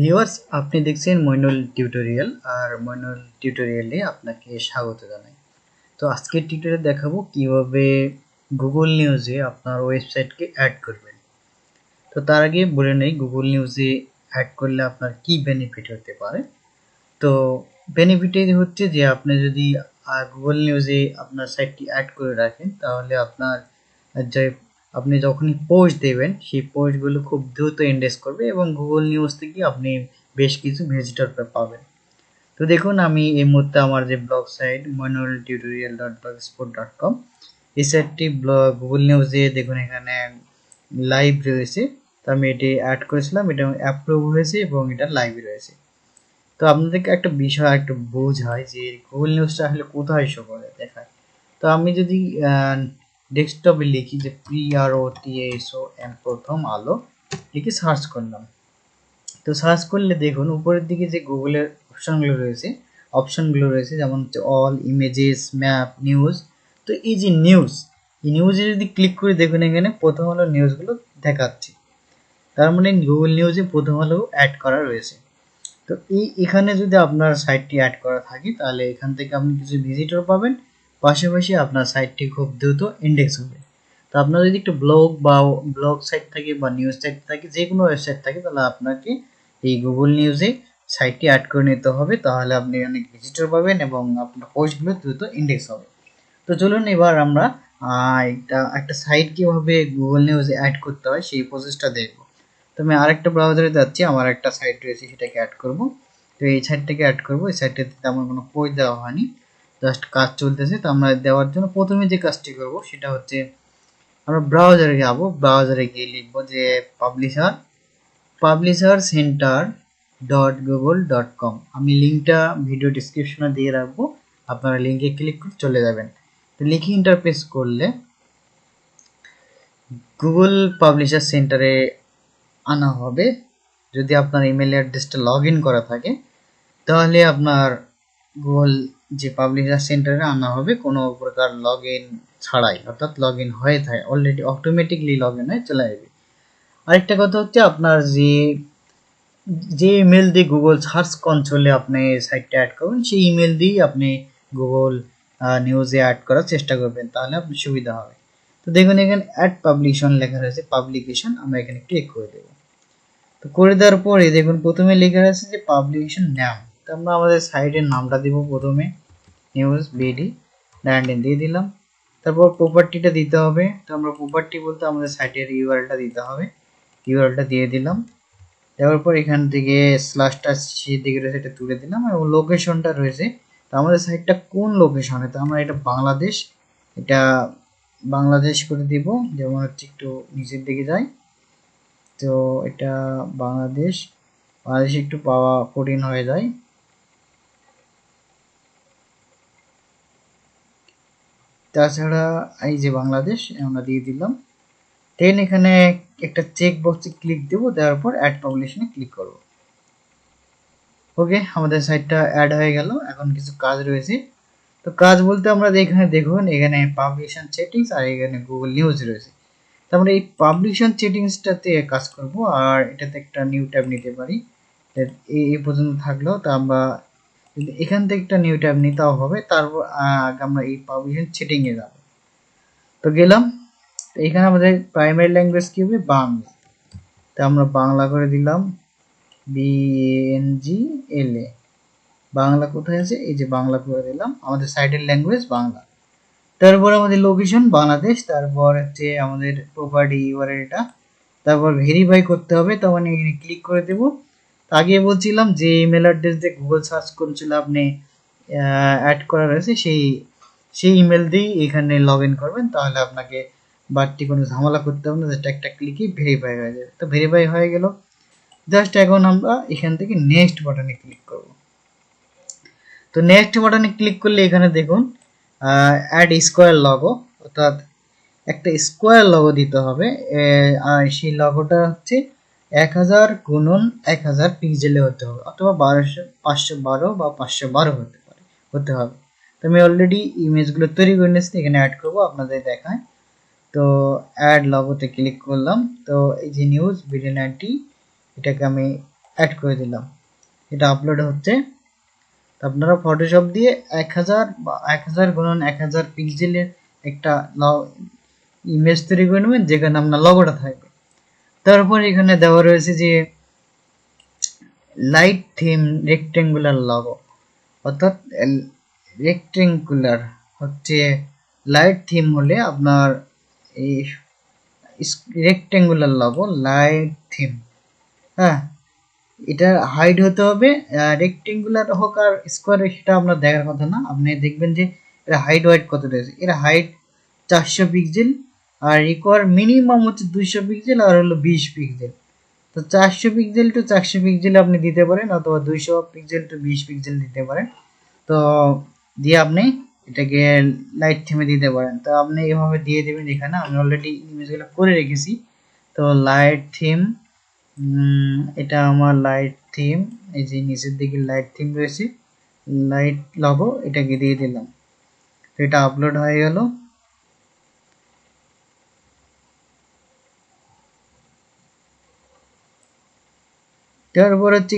Viewers, আপনি দেখছেন Moinul tutorial আর মইনুল টিউটোরিয়ালে আপনাকে স্বাগত জানাই। তো আজকের টিউটোরিয়ালে দেখাবো কিভাবে গুগল নিউজে আপনার ওয়েবসাইটকে অ্যাড করবেন। তো তার আগে বলে নেই গুগল নিউজে অ্যাড করলে আপনার কি বেনিফিট হতে পারে। তো বেনিফিট হচ্ছে যে আপনি যদি গুগল নিউজে আপনার সাইটটি অ্যাড করে রাখেন তাহলে আপনার যে আপনি যখনই পোস্ট দেবেন সেই পোস্টগুলো খুব দ্রুত ইন্ডেক্স করবে এবং গুগল নিউজ থেকে আপনি বেশ কিছু ভিজিটর পাবেন। তো দেখুন, আমি এই মুহূর্তে আমার যে ব্লগ সাইট moinultutorial.blogspot.com এই সাইটটি গুগল নিউজে দেখুন এখানে লাইভ রয়েছে। তো আমি এটি অ্যাড করেছিলাম, এটা অ্যাপ্রুভ হয়েছে এবং এটা লাইভে রয়েছে। তো আপনাদেরকে একটা বিষয় একটু বোঝায় যে গুগল নিউজটা আসলে কোথায় শো করে দেখায়। তো আমি যদি ডেস্কটপে লিখি যে PROTSON প্রথম আলো লিখে সার্চ করলাম, তো সার্চ করলে দেখুন উপরের দিকে যে গুগলের অপশনগুলো রয়েছে যেমন হচ্ছে অল, ইমেজেস, ম্যাপ, নিউজ। তো এই যে নিউজে যদি ক্লিক করে দেখুন এখানে প্রথম আলো নিউজগুলো দেখাচ্ছে। তার মানে গুগল নিউজে প্রথম আলো অ্যাড করা রয়েছে। তো এখানে যদি আপনার সাইটটি অ্যাড করা থাকে তাহলে এখান থেকে আপনি কিছু ভিজিটর পাবেন, পাশাপাশি আপনার সাইটটি খুব দ্রুত ইন্ডেক্স হবে। তো আপনার যদি একটু ব্লগ সাইট থাকে বা নিউজ সাইট থাকে, যে কোনো ওয়েবসাইট থাকে, তাহলে আপনাকে এই গুগল নিউজে সাইটটি অ্যাড করে নিতে হবে, তাহলে আপনি অনেক ভিজিটর পাবেন এবং আপনার পোস্টগুলো দ্রুত ইন্ডেক্স হবে। তো চলুন এবার আমরা একটা সাইট কীভাবে গুগল নিউজে অ্যাড করতে হয় সেই প্রসেসটা দেখব। তো আমি আরেকটা ব্রাউজারে যাচ্ছি, আমার একটা সাইট রয়েছে সেটাকে অ্যাড করব। তো এই সাইটটাকে অ্যাড করব, এই সাইটটাতে আমার কোনো পোস্ট দেওয়া হয়নি, জাস্ট কাজ চলতেছে। তো আমরা দেওয়ার জন্য প্রথমে যে কাজটি করব সেটা হচ্ছে আমরা ব্রাউজারে যাব, ব্রাউজারে গিয়ে লিখবো যে publishercenter.google.com। আমি লিঙ্কটা ভিডিও ডিসক্রিপশনে দিয়ে রাখবো, আপনারা লিঙ্কে ক্লিক করে চলে যাবেন। তো লিখে ইন্টারপ্রেস করলে গুগল পাবলিশার সেন্টারে আনা হবে। যদি আপনার ইমেল অ্যাড্রেসটা লগ ইন করা থাকে তাহলে আপনার গুগল যে পাবলিশার সেন্টারে আনা হবে কোনো প্রকার লগ ইন ছাড়াই, অর্থাৎ লগ ইন হয়ে থাকে অলরেডি, অটোমেটিকলি লগ ইন হয়ে চলে যাবে। আরেকটা কথা হচ্ছে আপনার যে ইমেল দিয়ে গুগল সার্চ কনসোলে আপনি সাইটটা অ্যাড করবেন সেই ইমেল দিয়েই আপনি গুগল নিউজে অ্যাড করার চেষ্টা করবেন, তাহলে আপনার সুবিধা হবে। তো দেখুন এখানে অ্যাড পাবলিশন লেখা রয়েছে, পাবলিকেশন, আমরা এখানে ক্লিক করে দেবো। তো করে দেওয়ার পরে দেখুন প্রথমে লেখা আছে যে পাবলিকেশন নাম। তো আমরা আমাদের সাইটের নামটা দিব, প্রথমে নিউজ বিডি ব্র্যান্ডিং দিয়ে দিলাম। তারপর প্রপার্টিটা দিতে হবে। তো আমরা প্রপার্টি বলতে আমাদের সাইটের ইউআরএলটা দিতে হবে, ইউআরএলটা দিয়ে দিলাম। দেওয়ার পর এখান থেকে স্ল্যাশটা সেদিকে রয়েছে এটা তুলে দিলাম এবং লোকেশনটা রয়েছে। তো আমাদের সাইটটা কোন লোকেশনে, তো আমরা এটা বাংলাদেশ করে দিব। যেমন হচ্ছে একটু নিচের দিকে যাই, তো এটা বাংলাদেশ একটু পাওয়া কঠিন হয়ে যায়। তাছাড়া এই যে বাংলাদেশ আমরা দিয়ে দিলাম। দেন এখানে একটা চেক বক্সে ক্লিক দেব, দেওয়ার পর অ্যাড পাবলিশনে ক্লিক করব। ওকে, আমাদের সাইটটা অ্যাড হয়ে গেল। এখন কিছু কাজ রয়েছে। তো কাজ বলতে আমরা এখানে দেখুন এখানে পাবলিশন সেটিংস আর এখানে গুগল নিউজ রয়েছে। তো আমরা এই পাবলিশন সেটিংসটাতে কাজ করব আর এটাতে একটা নিউ ট্যাব নিতে পারি। এই পর্যন্ত থাকলো। তো আমরা এখান থেকে একটা নিউ ট্যাব নিতেও হবে, তারপর আগে আমরা এই পাবলিশন সেটিংয়ে যাব। তো গেলাম, তো এখানে আমাদের প্রাইমারি ল্যাঙ্গুয়েজ কি হবে, বাংলা। তো আমরা বাংলা করে দিলাম, BANGLA। বাংলা কোথায় আছে, এই যে বাংলা করে দিলাম, আমাদের সাইটের ল্যাঙ্গুয়েজ বাংলা। তারপর আমাদের লোকেশন বাংলাদেশ, তারপর হচ্ছে আমাদের প্রপার্টি ইউআরএলটা, তারপর ভেরিফাই করতে হবে। তো মানে এখানে ক্লিক করে দেব। আগে বলছিলাম যে ইমেল অ্যাড্রেস দিয়ে গুগল সার্চ করেছিল আপনি অ্যাড করা রয়েছে, সেই ইমেল দিয়েই এখানে লগ ইন করবেন, তাহলে আপনাকে বাড়তি কোনো ঝামেলা করতে হবে না, যেটা একটা ক্লিকই ভেরিফাই হয়ে যাবে। তো ভেরিফাই হয়ে গেল, জাস্ট এখন আমরা এখান থেকে নেক্সট বাটনে ক্লিক করব। তো নেক্সট বাটনে ক্লিক করলে এখানে দেখুন অ্যাড স্কোয়ার লগো, অর্থাৎ একটা স্কোয়ার লগো দিতে হবে। আর সেই লগোটা হচ্ছে 1000 × 1000 পিক্সেলে হতে হবে, অথবা 512 বা 512 হতে হবে। তো আমি অলরেডি ইমেজগুলো তৈরি করে নিয়েছি, এখানে অ্যাড করবো আপনাদের দেখায়। তো অ্যাড লগোতে ক্লিক করলাম। তো এই যে নিউজ ভিডিও 90 এটাকে আমি অ্যাড করে দিলাম, এটা আপলোড হচ্ছে। আপনারা ফটোশপ দিয়ে 1000 বা 1000 গুণন 1000 পিক্সেলের একটা ইমেজ তৈরি করে নেবেন, যেখানে আপনার লগোটা থাকবে। তারপর এখানে দেওয়া রয়েছে যে লাইট থিম রেক্টেঙ্গুলার লগো, অর্থাৎ রেক্টেঙ্গুলার হচ্ছে লাইট থিম হলে আপনার এই রেক্টেঙ্গুলার লগো লাইট থিম, হ্যাঁ, এটা হাইট হতে হবে। রেক্টেঙ্গুলার হোক আর স্কোয়ার সেটা আপনার দেখার কথা না, আপনি দেখবেন যে এটা হাইট ওয়াইট কত রয়েছে। এর height 400 pixel are require minimum হচ্ছে 200 পিক্সেল আর হলো 20 পিক্সেল। তো 400 পিক্সেল টু 400 পিক্সেল আপনি দিতে পারেন, অথবা 200 পিক্সেল টু 20 পিক্সেল দিতে পারেন। তো দিয়ে আপনি এটাকে লাইট থিমে দিতে পারেন। তো আপনি এভাবে দিয়ে দেবেন। এখানে আমি অলরেডি ইমেজগুলো করে রেখেছি। তো লাইট থিম, এটা আমার লাইট থিম, এই যে নিচের দিকে লাইট থিম রয়েছে, লাইট লগো, এটাকে দিয়ে দিলাম। তো এটা আপলোড হয়ে গেল। তারপর হচ্ছে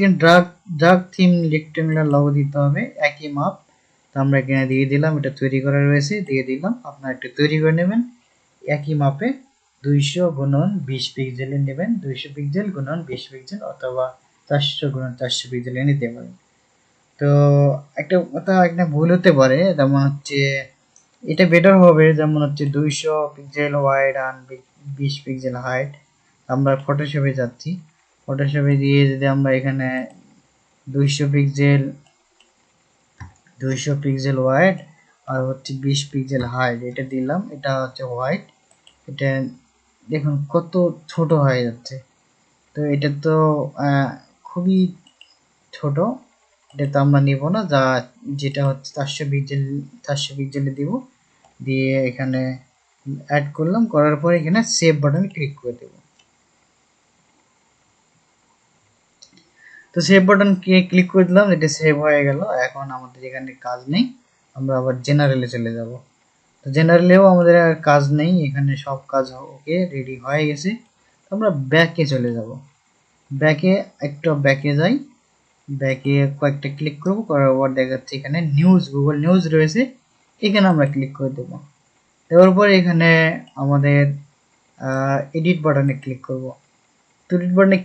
ড্রাগ থিম রেক্টেঙ্গুলার লগো দিতে হবে, একই মাপ। তো আমরা এখানে দিয়ে দিলাম, এটা তৈরি করা রয়েছে, দিয়ে দিলাম। আপনারা একটু তৈরি করে নেবেন একই মাপে, 200 গুণন 20 পিক্সেলে নেবেন, 200 পিক্সেল গুণন 20 পিক্সেল, অথবা 400 গুণন 400 পিক্সেলে নিতে পারেন। তো একটা কথা একটা ভুল হতে পারে, যেমন হচ্ছে এটা বেটার হবে, যেমন হচ্ছে 200 পিক্সেল ওয়াইড আর 20 পিক্সেল হাইট। আমরা ফটোশপে যাচ্ছি, ফটোশপে দিয়ে যদি আমরা এখানে 200 পিক্সেল ওয়াইড আর হচ্ছে 20 পিক্সেল হাইট এটা দিলাম, এটা হচ্ছে হোয়াইট। এটা দেখুন কত ছোট হয়ে যাচ্ছে। তো এটা তো খুবই ছোট, এটা তো আমরা নিব না, যেটা হচ্ছে 400 পিক্সেলে দিব। দিয়ে এখানে অ্যাড করলাম, করার পর এখানে সেভ বাটনে ক্লিক করে দেব। তো সেভ বাটন ক্লিক করে দিলাম, এটা সেভ হয়ে গেল। এখন আমাদের এখানে কাজ নেই, আমরা আবার জেনারেলে চলে যাব। তো জেনারেলেও আমাদের আর কাজ নেই, এখানে সব কাজ ওকে রেডি হয়ে গেছে। আমরা ব্যাকে চলে যাব, ব্যাকে যাই, ব্যাকে কয়েকটা ক্লিক করব, করার পর দেখাচ্ছে এখানে নিউজ, গুগল নিউজ রয়েছে, এখানে আমরা ক্লিক করে দেব। দেওয়ার পর এখানে আমাদের এডিট বাটনে ক্লিক করব। তো এডিট বাটনে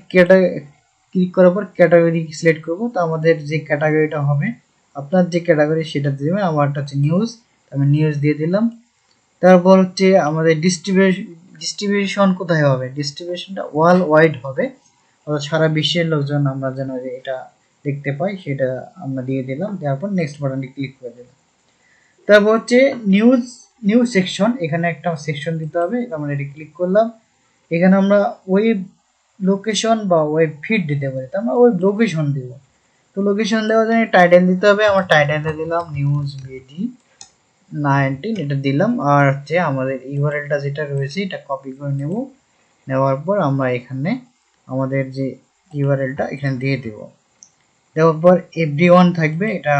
ক্লিক করার পর ক্যাটাগরি সিলেক্ট করব। তো আমাদের যে ক্যাটাগরিটা হবে, আপনার যে ক্যাটাগরি সেটা দিয়ে দেবেন। আমারটা হচ্ছে নিউজ, আমি নিউজ দিয়ে দিলাম। তারপর হচ্ছে আমাদের ডিস্ট্রিবিউশন কোথায় হবে, ডিস্ট্রিবিউশনটা ওয়ার্ল্ড ওয়াইড হবে, সারা বিশ্বের লোকজন আমরা যেন এটা দেখতে পাই, সেটা আমরা দিয়ে দিলাম। তারপর নেক্সট বাটনে ক্লিক করে দিলাম। তারপর হচ্ছে নিউজ সেকশন, এখানে একটা সেকশন দিতে হবে, আমরা এটা ক্লিক করলাম। এখানে আমরা ওয়েব লোকেশন বা ওয়েব ফিড দিতে পারি, তো আমরা ওয়েব লোকেশন দিব। তো লোকেশন দেওয়ার জন্য টাইটেল দিতে হবে, আমার টাইটেলটা দিলাম নিউজ বিডি 19, এটা দিলাম। আর হচ্ছে আমাদের ইউআরএলটা যেটা রয়েছে এটা কপি করে নেব, নেওয়ার পর আমরা এখানে আমাদের যে ইউআরএলটা এখানে দিয়ে দেব। দেওয়ার পর এভরিওয়ান থাকবে, এটা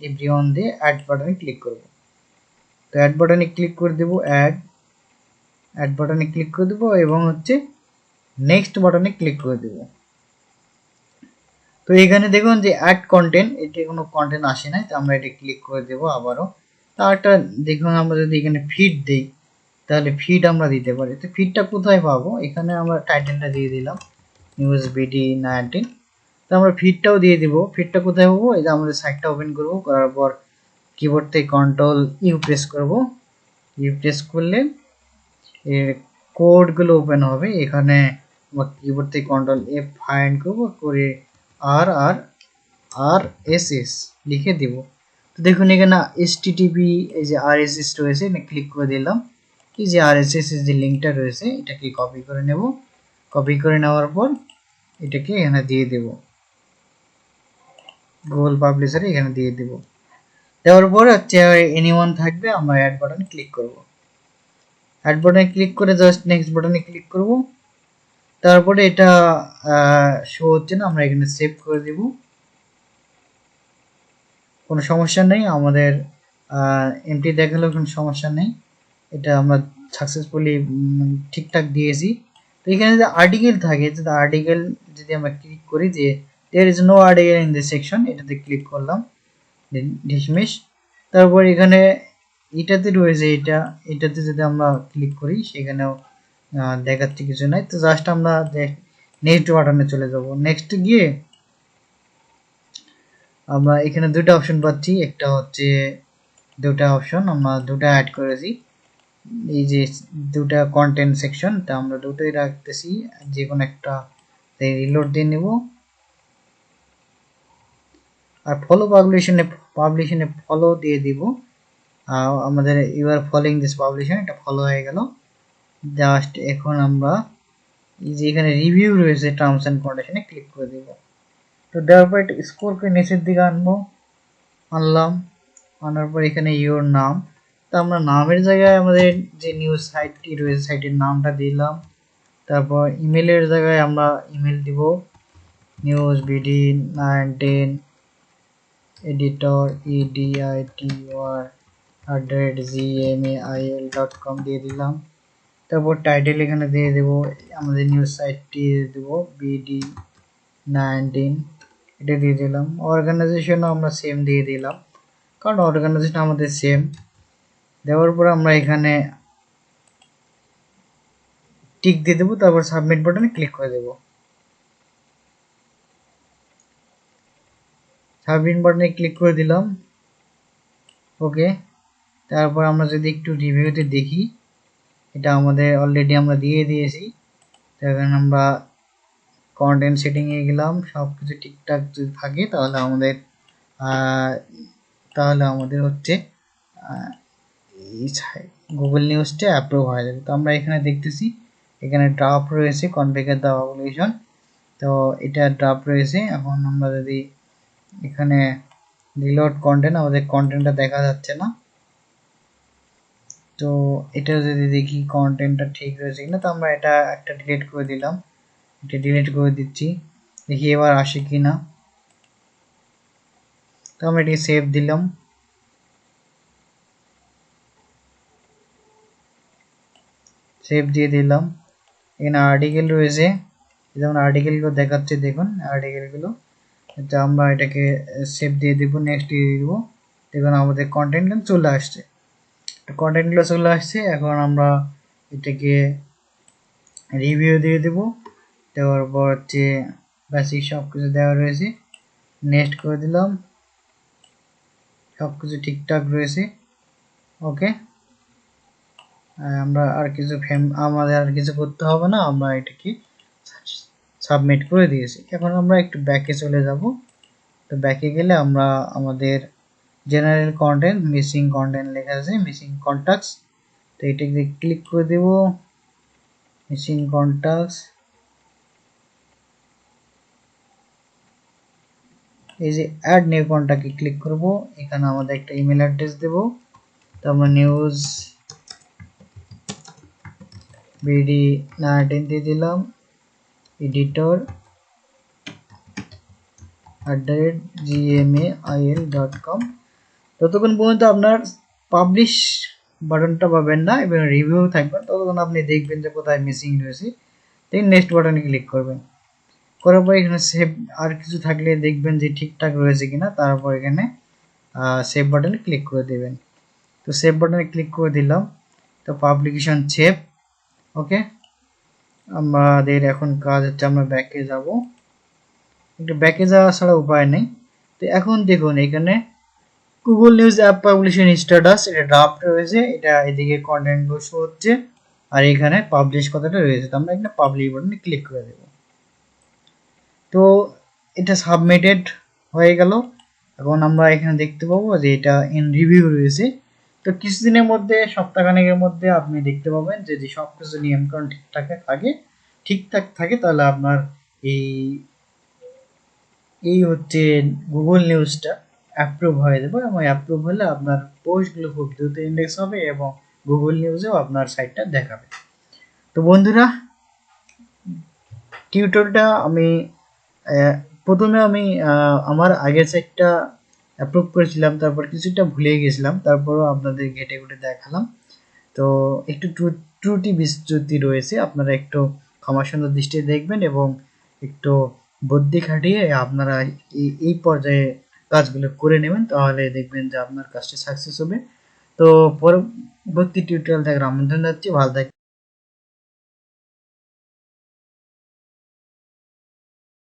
এভরিওয়ান দিয়ে অ্যাড বাটনে ক্লিক করব। তো অ্যাড বাটনে ক্লিক করে দেব, অ্যাড বাটনে ক্লিক করে দেব এবং হচ্ছে নেক্সট বাটনে ক্লিক করে দেব। তো এখানে দেখুন যে অ্যাড কন্টেন্ট, এটি কোনো কন্টেন্ট আসে নাই, তো আমরা এটা ক্লিক করে দেব আবারও। তারটা দেখুন আমরা যদি এখানে ফিড দিই, তাহলে ফিড আমরা দিতে পারি। তো ফিডটা কোথায় পাবো, এখানে আমরা টাইটেলটা দিয়ে দিলাম নিউজ বিডি 19। তো আমরা ফিডটাও দিয়ে দিব। ফিডটা কোথায় পাবো, এই যে আমাদের সাইটটা ওপেন করব, করার পর কিবোর্ড থেকে কন্ট্রোল ইউ প্রেস করব। ইউ প্রেস করলে এর কোডগুলো ওপেন হবে। এখানে আমরা কিবোর্ড থেকে কন্ট্রোল এফ ফাইন্ড করব, করে আর আর আর এস এস লিখে দিব। তো দেখুন এখানে HTTP এই যে RSS রয়েছে, এটা ক্লিক করে দিলাম। এই যে RSS এর যে লিঙ্কটা রয়েছে এটাকে কপি করে নেব। কপি করে নেওয়ার পর এটাকে এখানে দিয়ে দেব, গুগল পাবলিশারে এখানে দিয়ে দেব। দেওয়ার পর হচ্ছে এনিওয়ান থাকবে, আমরা অ্যাড বাটনে ক্লিক করব। অ্যাড বাটনে ক্লিক করে জাস্ট নেক্সট বাটনে ক্লিক করব। তারপরে এটা শো হচ্ছে না, আমরা এখানে সেভ করে দেব। কোনো সমস্যা নেই, আমাদের এমটি দেখালেও কোনো সমস্যা নেই, এটা আমরা সাকসেসফুলি ঠিকঠাক দিয়েছি। তো এখানে যে আর্টিকেল থাকে, যদি আর্টিকেল যদি আমরা ক্লিক করি যে there is no article in this section, এটাতে ক্লিক করলাম, ডিসমিস। তারপর এখানে এটাতে রয়েছে, এটাতে যদি আমরা ক্লিক করি সেখানেও দেখাচ্ছে কিছু নাই। তো জাস্ট আমরা নেক্সট বাটনে চলে যাব। নেক্সট গিয়ে আমরা এখানে দুটো অপশন পাচ্ছি, একটা হচ্ছে দুটা অপশন আমরা দুটো অ্যাড করেছি, এই যে দুটা কন্টেন্ট সেকশন, তা আমরা দুটোই রাখতেছি, যে কোনো একটা রিলোড দিয়ে নেব। আর ফলো পাবলিশনে ফলো দিয়ে দিব, আমাদের ইউ আর ফলোইং দিস পাবলিশন, এটা ফলো হয়ে গেল। জাস্ট এখন আমরা এই যে এখানে রিভিউ রয়েছে টার্মস অ্যান্ড কন্ডিশনে ক্লিক করে দেব। তো দেওয়ার পর একটা স্ক্রল করে নিচের দিকে আনলাম, আনার পর এখানে ইওর নাম, তো আমরা নামের জায়গায় আমাদের যে নিউজ সাইটটি রয়েছে সাইটের নামটা দিলাম। তারপর ইমেলের জায়গায় আমরা ইমেল দিব, নিউজ বিডি 910 editor editor@gmail.com দিয়ে দিলাম। তারপর টাইটেল এখানে দিয়ে দেব, আমাদের নিউজ সাইটটি দেব BD19, এটা দিয়ে দিলাম। অর্গানাইজেশনও আমরা সেম দিয়ে দিলাম, কারণ অর্গানাইজেশন আমাদের সেম। দেওয়ার পর আমরা এখানে টিক দিয়ে দেবো, তারপর সাবমিট বাটনে ক্লিক করে দেব। সাবমিট বাটনে ক্লিক করে দিলাম, ওকে। তারপর আমরা যদি একটু রিভিউতে দেখি, এটা আমাদের অলরেডি আমরা দিয়ে দিয়েছি। তো এখানে আমরা কন্টেন্ট সেটিংয়ে গেলাম, সব কিছু ঠিকঠাক যদি থাকে তাহলে আমাদের হচ্ছে গুগল নিউজটা অ্যাপ্রুভ হয়ে যাবে। তো আমরা এখানে দেখতেছি এখানে ড্রাফট রয়েছে কনফিগার দ্য পাবলিশন, তো এটা ড্রাফট রয়েছে। এখন আমরা যদি এখানে রিলোড কন্টেন্ট, আমাদের কন্টেন্টটা দেখা যাচ্ছে না, তো এটা যদি দেখি কন্টেন্টটা ঠিক রয়েছে কিনা, তো আমরা এটা একটা ডিলিট করে দিলাম, এটা ডিলিট করে দিচ্ছি, দেখি এবার আসে কিনা। তো আমরা এটাকে সেভ দিলাম, সেভ দিয়ে দিলাম। এখানে আর্টিকেল রয়েছে, যেমন আর্টিকেলগুলো দেখাচ্ছে, দেখুন আর্টিকেলগুলো। তো আমরা এটাকে সেভ দিয়ে দেবো, নেক্সট দিয়ে দেবো। দেখুন আমাদের কন্টেন্টগুলো চলে আসছে, কন্টেন্টগুলো চলে আসছে। এখন আমরা এটাকে রিভিউ দিয়ে দেবো, দেওয়ার পর হচ্ছে বেসিক সব কিছু দেওয়া রয়েছে, নেক্সট করে দিলাম, সব কিছু ঠিকঠাক রয়েছে, ওকে। আমরা আমাদের আর কিছু করতে হবে না, আমরা এটাকে সাবমিট করে দিয়েছি। এখন আমরা একটু ব্যাকে চলে যাব। তো ব্যাকে গেলে আমরা আমাদের জেনারেল কন্টেন্ট, মিসিং কন্টেন্ট লেখা আছে, মিসিং কন্টাক্টস, তো এটাকে ক্লিক করে দেব, মিসিং কন্টাক্টস। এই যে অ্যাড নিউ কন্টাক্টে ক্লিক করব, এখানে আমাদের একটা ইমেল অ্যাড্রেস দেব। তো আমরা নিউজ BD19 দিয়ে দিলাম, editor@gmail.com। ততক্ষণ পর্যন্ত আপনার পাবলিশ বাটনটা পাবেন না এবং রিভিউ থাকবে, ততক্ষণ আপনি দেখবেন যে কোথায় মিসিং রয়েছে, তাই নেক্সট বাটনে ক্লিক করবেন। করার পর এখানে সেভ, আর কিছু থাকলে দেখবেন যে ঠিকঠাক রয়েছে কিনা, তারপর এখানে সেভ বাটনে ক্লিক করে দেবেন। তো সেভ বাটনে ক্লিক করে দিলাম, তো পাবলিকেশন সেভ, ওকে। আমাদের এখন কাজ হচ্ছে আমরা ব্যাকে যাব, একটু ব্যাকে যাওয়া ছাড়া উপায় নেই। তো এখন দেখুন এখানে গুগল নিউজ অ্যাপ পাবলিশন স্ট্যাটাস, এটা ড্রাফট রয়েছে, এটা এদিকে কন্টেন্ট গুলো শো হচ্ছে, আর এখানে পাবলিশ কথাটা রয়েছে। তো আমরা এখানে পাবলিশ বাটনে ক্লিক করে দেব। তো এটা সাবমিটেড হয়ে গেল। এখন আমরা এখানে দেখতে পাবো যে এটা ইন রিভিউ রয়েছে। তো কিছুদিনের মধ্যে, সপ্তাহখানেকের মধ্যে আপনি দেখতে পাবেন যে সব কিছু নিয়মকানুন ঠিকঠাক থাকে, তাহলে আপনার এই হচ্ছে গুগল নিউজটা অ্যাপ্রুভ হয়ে যাবে, এবং অ্যাপ্রুভ হলে আপনার পোস্টগুলো খুব দ্রুত ইন্ডেক্স হবে এবং গুগল নিউজেও আপনার সাইটটা দেখাবে। তো বন্ধুরা, টিউটোরিয়ালটা প্রথমে আমি আমার আগের সাইটটা অ্যাপ্রুভ করেছিলাম, তারপর কিছুটা ভুলে গেছিলাম, তারপরও আপনাদের ঘেটে ঘুটে দেখালাম। তো একটু ত্রুটি বিচ্যুতি রয়েছে, আপনারা একটু ক্ষমা সুন্দর দৃষ্টিতে দেখবেন এবং একটু বুদ্ধি খাটিয়ে আপনারা এই পর্যায়ে কাজগুলো করে নেবেন, তাহলে দেখবেন যে আপনার কাজটি সাকসেস হবে। তো পরবর্তী টিউটোরিয়াল দেখার আমন্ত্রণ যাচ্ছি। ভালো থাকবেন।